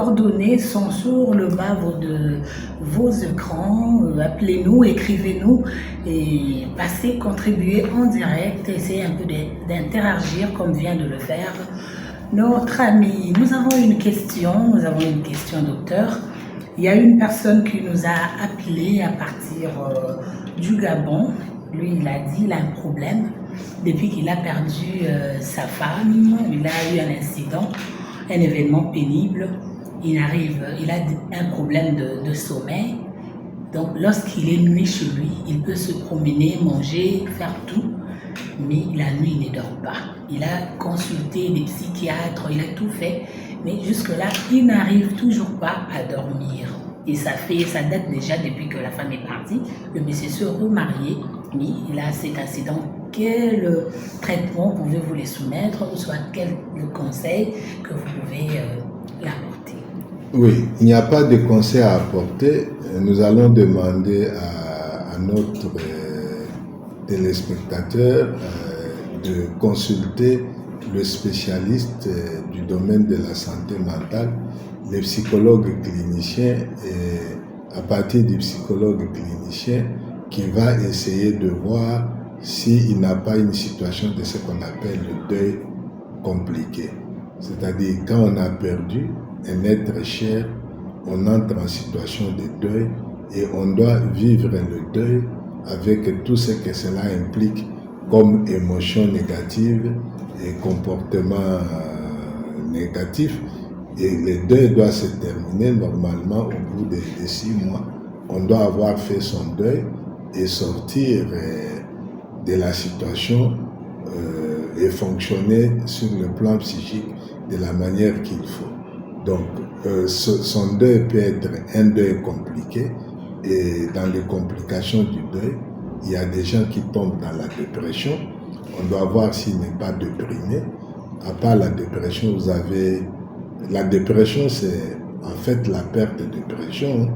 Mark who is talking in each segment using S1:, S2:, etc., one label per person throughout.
S1: coordonnées sont sur le bas de vos écrans. Appelez-nous, écrivez-nous et passez, contribuez en direct. Essayez un peu d'interagir comme vient de le faire notre ami. Nous avons une question, docteur. Il y a une personne qui nous a appelé à partir du Gabon. Lui, il a dit qu'il a un problème. Depuis qu'il a perdu sa femme, il a eu un incident, un événement pénible. Il a un problème de sommeil. Donc, lorsqu'il est nuit chez lui, il peut se promener, manger, faire tout. Mais la nuit, il ne dort pas. Il a consulté des psychiatres, il a tout fait. Mais jusque-là, il n'arrive toujours pas à dormir. Et ça date déjà depuis que la femme est partie. Le monsieur se remarié, mais il a cet incident. Quel traitement pouvez-vous les soumettre, ou soit quel conseil que vous pouvez l'apporter?
S2: Oui, il n'y a pas de conseil à apporter. Nous allons demander à notre téléspectateur de consulter le spécialiste du domaine de la santé mentale, les psychologues cliniciens, et à partir du psychologue clinicien qui va essayer de voir s'il n'a pas une situation de ce qu'on appelle le deuil compliqué. C'est-à-dire quand on a perdu un être cher, on entre en situation de deuil et on doit vivre le deuil avec tout ce que cela implique comme émotions négatives et comportements négatifs. Et le deuil doit se terminer normalement au bout de 6 mois. On doit avoir fait son deuil et sortir de la situation et fonctionner sur le plan psychique de la manière qu'il faut. Donc, son deuil peut être un deuil compliqué, et dans les complications du deuil, il y a des gens qui tombent dans la dépression. On doit voir s'il n'est pas déprimé. À part la dépression, vous avez... La dépression, c'est en fait la perte de pression.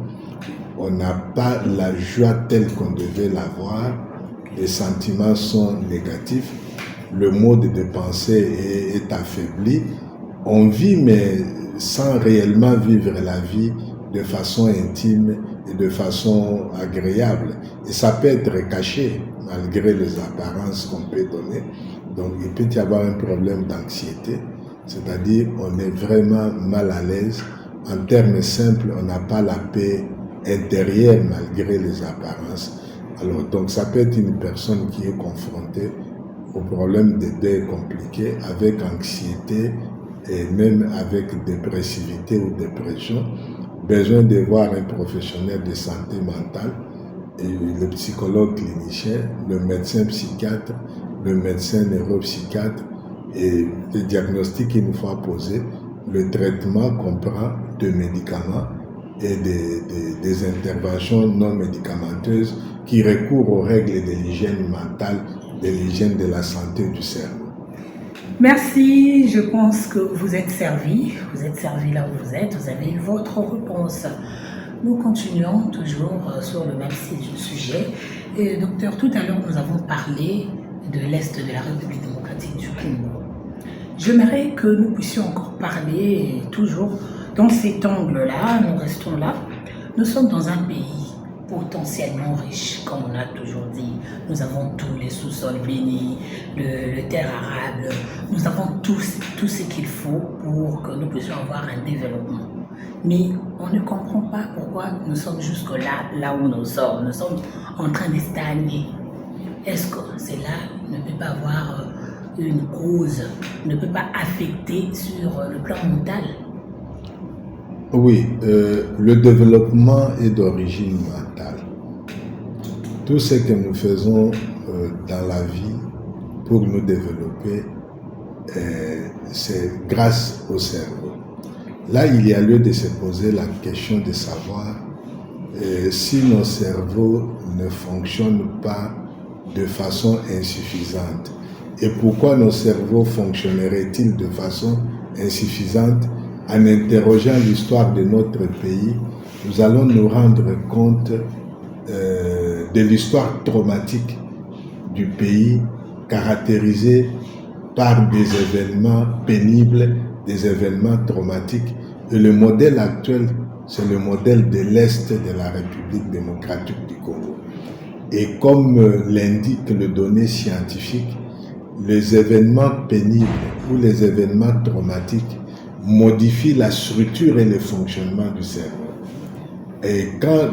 S2: On n'a pas la joie telle qu'on devait l'avoir. Les sentiments sont négatifs. Le mode de pensée est affaibli. On vit, mais sans réellement vivre la vie de façon intime et de façon agréable. Et ça peut être caché, malgré les apparences qu'on peut donner. Donc, il peut y avoir un problème d'anxiété, c'est-à-dire on est vraiment mal à l'aise. En termes simples, on n'a pas la paix intérieure malgré les apparences. Alors, donc, ça peut être une personne qui est confrontée au problème de deuil compliqué, avec anxiété et même avec dépressivité ou dépression, besoin de voir un professionnel de santé mentale, et le psychologue clinicien, le médecin psychiatre, le médecin neuropsychiatre, et le diagnostic une fois posé, le traitement comprend de médicaments et des interventions non médicamenteuses qui recourent aux règles de l'hygiène mentale, de l'hygiène de la santé du cerveau.
S1: Merci, je pense que vous êtes servi là où vous êtes, vous avez eu votre réponse. Nous continuons toujours sur le même sujet. Et, docteur, tout à l'heure, nous avons parlé de l'Est de la République démocratique du Congo. J'aimerais que nous puissions encore parler toujours dans cet angle-là, nous restons là. Nous sommes dans un pays potentiellement riche, comme on a toujours dit. Nous avons tous les sous-sols bénis, le terre arable. Nous avons tout ce qu'il faut pour que nous puissions avoir un développement. Mais on ne comprend pas pourquoi nous sommes là où nous sommes. Nous sommes en train de stagner. Est-ce que cela ne peut pas avoir une cause, ne peut pas affecter sur le plan mental?
S2: Oui, le développement est d'origine mentale. Tout ce que nous faisons dans la vie pour nous développer, c'est grâce au cerveau. Là, il y a lieu de se poser la question de savoir si nos cerveaux ne fonctionnent pas de façon insuffisante. Et pourquoi nos cerveaux fonctionneraient-ils de façon insuffisante? En interrogeant l'histoire de notre pays, nous allons nous rendre compte de l'histoire traumatique du pays, caractérisée par des événements pénibles, des événements traumatiques, Et le modèle actuel, c'est le modèle de l'Est de la République démocratique du Congo. Et comme l'indique le donné scientifique, les événements pénibles ou les événements traumatiques modifient la structure et le fonctionnement du cerveau. Et quand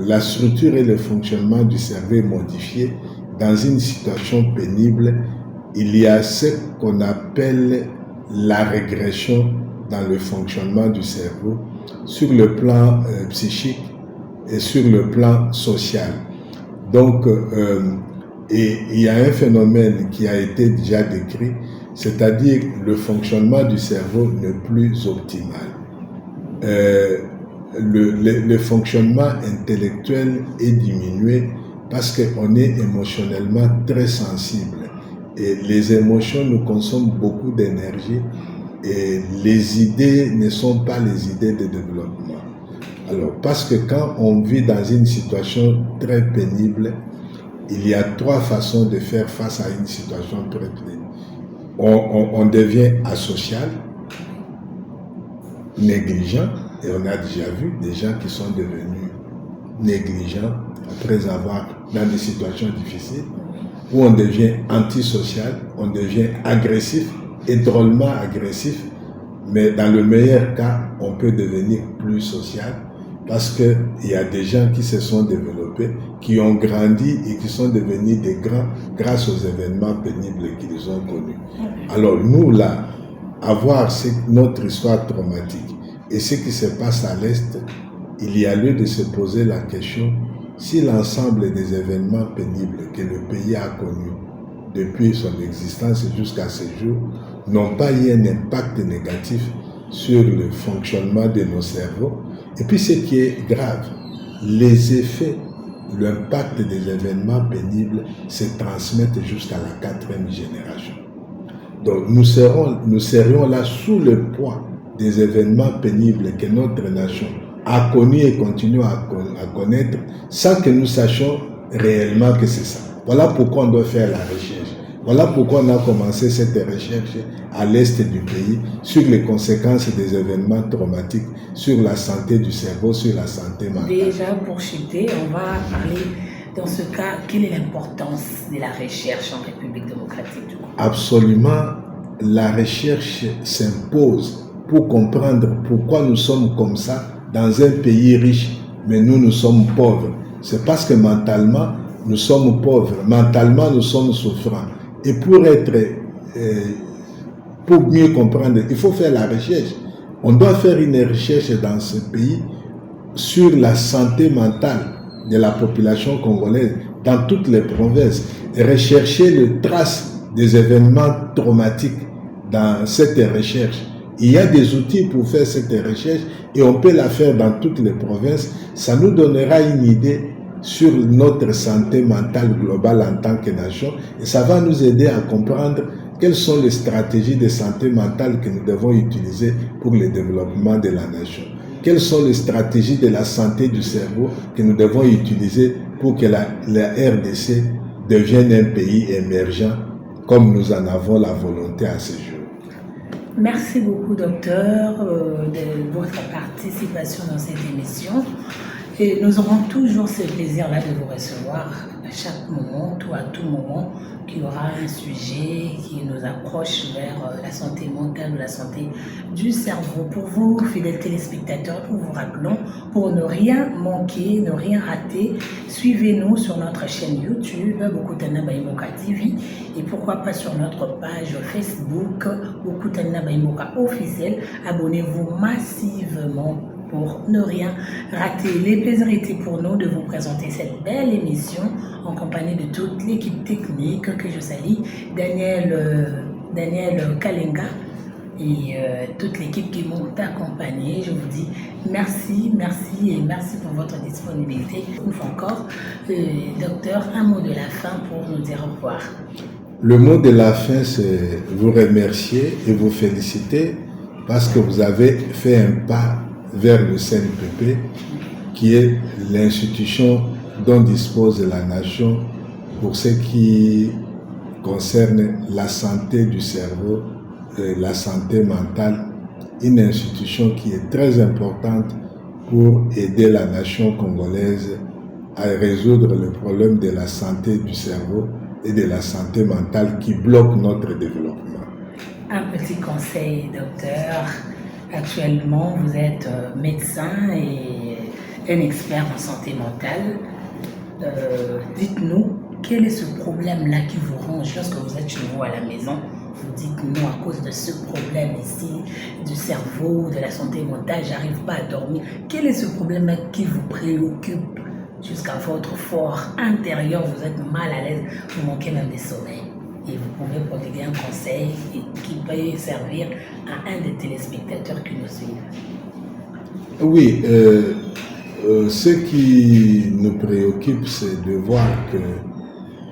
S2: la structure et le fonctionnement du cerveau est modifié, dans une situation pénible, il y a ce qu'on appelle la régression dans le fonctionnement du cerveau sur le plan psychique et sur le plan social. Donc, et il y a un phénomène qui a été déjà décrit, c'est-à-dire le fonctionnement du cerveau n'est plus optimal. Le fonctionnement intellectuel est diminué parce qu'on est émotionnellement très sensible. Et les émotions nous consomment beaucoup d'énergie et les idées ne sont pas les idées de développement. Alors, parce que quand on vit dans une situation très pénible, il y a trois façons de faire face à une situation très pénible. On devient asocial, négligent, et on a déjà vu des gens qui sont devenus négligents après avoir dans des situations difficiles, où on devient antisocial, on devient agressif et drôlement agressif, mais dans le meilleur cas, on peut devenir plus social parce qu'il y a des gens qui se sont développés, qui ont grandi et qui sont devenus des grands grâce aux événements pénibles qu'ils ont connus. Alors nous, là, avoir notre histoire traumatique et ce qui se passe à l'Est, il y a lieu de se poser la question si l'ensemble des événements pénibles que le pays a connus depuis son existence jusqu'à ce jour n'ont pas eu un impact négatif sur le fonctionnement de nos cerveaux. Et puis ce qui est grave, les effets, l'impact des événements pénibles se transmettent jusqu'à la 4e génération. Donc nous serions là sous le poids des événements pénibles que notre nation a connus et continue à connaître sans que nous sachions réellement que c'est ça. Voilà pourquoi on doit faire la recherche. Voilà pourquoi on a commencé cette recherche à l'est du pays sur les conséquences des événements traumatiques sur la santé du cerveau, sur la santé mentale.
S1: Déjà, pour chuter, on va parler dans ce cas, quelle est l'importance de la recherche en République démocratique du Congo?
S2: Absolument, la recherche s'impose pour comprendre pourquoi nous sommes comme ça dans un pays riche, mais nous sommes pauvres. C'est parce que mentalement, nous sommes pauvres, mentalement, nous sommes souffrants. Et pour mieux comprendre, il faut faire la recherche. On doit faire une recherche dans ce pays sur la santé mentale de la population congolaise dans toutes les provinces et rechercher les traces des événements traumatiques dans cette recherche. Il y a des outils pour faire cette recherche et on peut la faire dans toutes les provinces. Ça nous donnera une idée sur notre santé mentale globale en tant que nation et ça va nous aider à comprendre quelles sont les stratégies de santé mentale que nous devons utiliser pour le développement de la nation. Quelles sont les stratégies de la santé du cerveau que nous devons utiliser pour que la RDC devienne un pays émergent comme nous en avons la volonté à ce jour.
S1: Merci beaucoup, docteur, de votre participation dans cette émission. Et nous aurons toujours ce plaisir-là de vous recevoir à chaque moment, à tout moment, qu'il y aura un sujet qui nous approche vers la santé mentale ou la santé du cerveau. Pour vous, fidèles téléspectateurs, nous vous rappelons, pour ne rien manquer, ne rien rater, suivez-nous sur notre chaîne YouTube, Bokutana Baïmoka TV, et pourquoi pas sur notre page Facebook, Bokutana Baïmoka officiel. Abonnez-vous massivement pour ne rien rater. Les plaisirs étaient pour nous de vous présenter cette belle émission en compagnie de toute l'équipe technique que je salue, Daniel Kalenga et toute l'équipe qui m'ont accompagné. Je vous dis merci et merci pour votre disponibilité. Une fois encore, docteur, un mot de la fin pour nous dire au revoir.
S2: Le mot de la fin, c'est vous remercier et vous féliciter parce que vous avez fait un pas vers le CNPP, qui est l'institution dont dispose la nation pour ce qui concerne la santé du cerveau, la santé mentale une institution qui est très importante pour aider la nation congolaise à résoudre le problème de la santé du cerveau et de la santé mentale qui bloque notre développement.
S1: Un petit conseil, docteur. Actuellement, vous êtes médecin et un expert en santé mentale. Dites-nous, quel est ce problème-là qui vous ronge lorsque vous êtes chez vous à la maison? Vous dites, non, à cause de ce problème ici, du cerveau, de la santé mentale, j'arrive pas à dormir. Quel est ce problème-là qui vous préoccupe jusqu'à votre fort intérieur? Vous êtes mal à l'aise, vous manquez même de sommeil. Et vous pouvez prodiguer un conseil qui peut servir à un des téléspectateurs qui nous suivent.
S2: Oui, ce qui nous préoccupe, c'est de voir que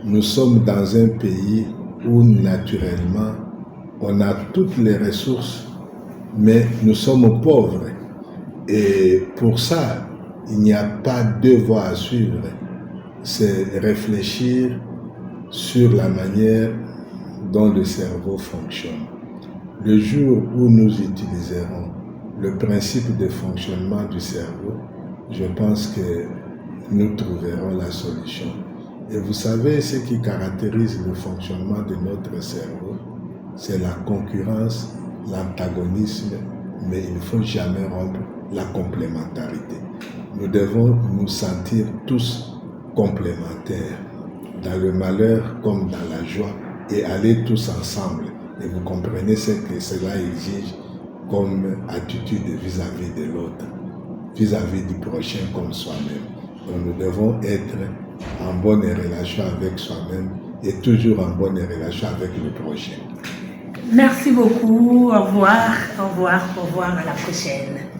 S2: nous sommes dans un pays où naturellement on a toutes les ressources, mais nous sommes pauvres. Et pour ça, il n'y a pas deux voies à suivre. C'est réfléchir sur la manière dont le cerveau fonctionne. Le jour où nous utiliserons le principe de fonctionnement du cerveau, je pense que nous trouverons la solution. Et vous savez, ce qui caractérise le fonctionnement de notre cerveau, c'est la concurrence, l'antagonisme, mais il ne faut jamais rompre la complémentarité. Nous devons nous sentir tous complémentaires, dans le malheur comme dans la joie, et aller tous ensemble. Et vous comprenez ce que cela exige comme attitude vis-à-vis de l'autre, vis-à-vis du prochain comme soi-même. Donc nous devons être en bonne relation avec soi-même et toujours en bonne relation avec le prochain.
S1: Merci beaucoup, au revoir, à la prochaine.